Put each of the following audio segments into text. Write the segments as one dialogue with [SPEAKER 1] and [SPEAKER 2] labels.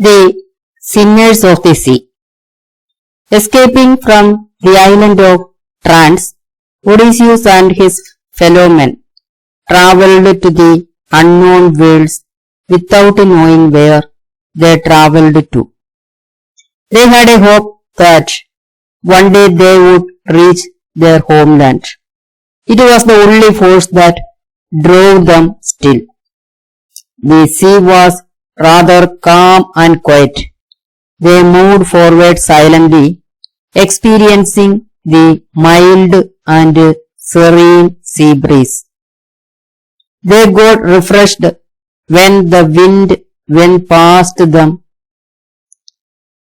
[SPEAKER 1] The sinners of the sea. Escaping from the island of Trance, Odysseus and his fellowmen travelled to the unknown worlds without knowing where they travelled to. They had a hope that one day they would reach their homeland. It was the only force that drove them still. The sea was rather calm and quiet. They moved forward silently, experiencing the mild and serene sea breeze. They got refreshed when the wind went past them,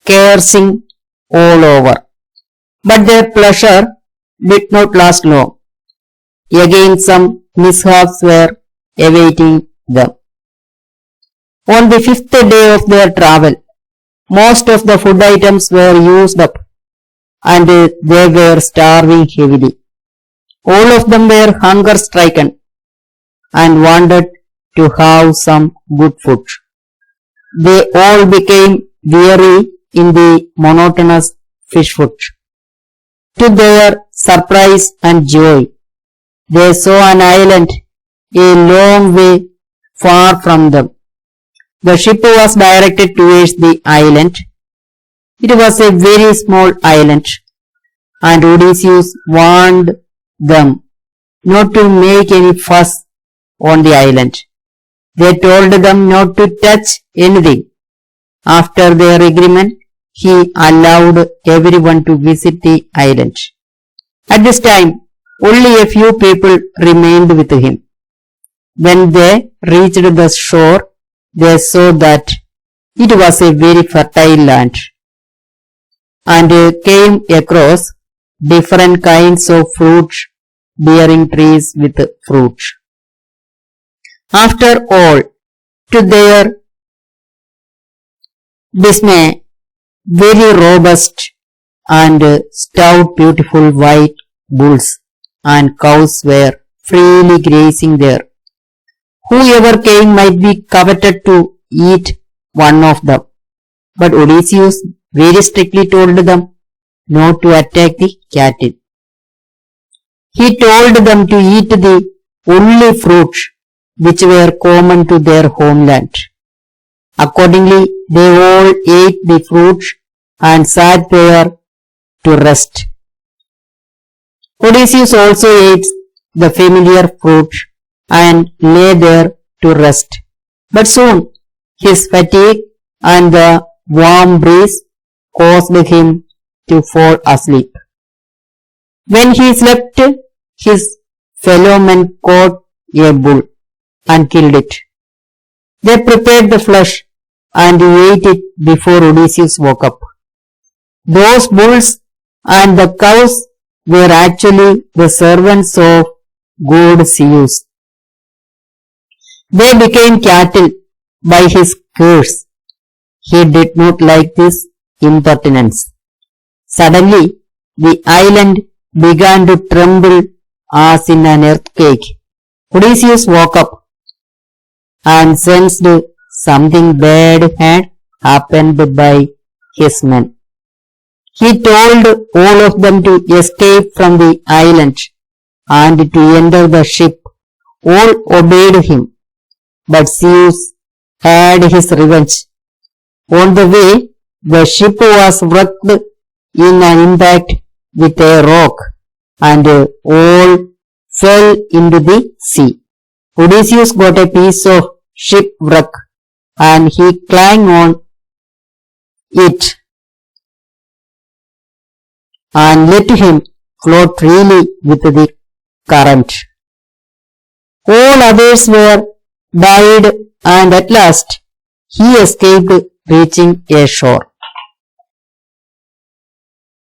[SPEAKER 1] caressing all over. But their pleasure did not last long. Again some mishaps were awaiting them. On the 5th day of their travel, most of the food items were used up and they were starving heavily. All of them were hunger-stricken and wanted to have some good food. They all became weary in the monotonous fish food. To their surprise and joy, they saw an island a long way far from them. The ship was directed towards the island. It was a very small island, and Odysseus warned them not to make any fuss on the island. They told them not to touch anything. After their agreement, he allowed everyone to visit the island. At this time, only a few people remained with him. When they reached the shore, they saw that it was a very fertile land and came across different kinds of fruit bearing trees with fruit. After all, to their dismay, very robust and stout beautiful white bulls and cows were freely grazing there. Whoever came might be coveted to eat one of them, but Odysseus very strictly told them not to attack the cattle. He told them to eat the only fruits which were common to their homeland. Accordingly, they all ate the fruits and sat there to rest. Odysseus also ate the familiar fruit and lay there to rest. But soon his fatigue and the warm breeze caused him to fall asleep. When he slept, his fellowmen caught a bull and killed it. They prepared the flesh and ate it before Odysseus woke up. Those bulls and the cows were actually the servants of god Zeus. They became cattle by his curse. He did not like this impertinence. Suddenly, the island began to tremble as in an earthquake. Odysseus woke up and sensed something bad had happened by his men. He told all of them to escape from the island and to enter the ship. All obeyed him, but Zeus had his revenge. On the way, the ship was wrecked in an impact with a rock, and all fell into the sea. Odysseus got a piece of shipwreck, and he clung on it and let him float freely with the current. All others were died, and at last he escaped, reaching a shore.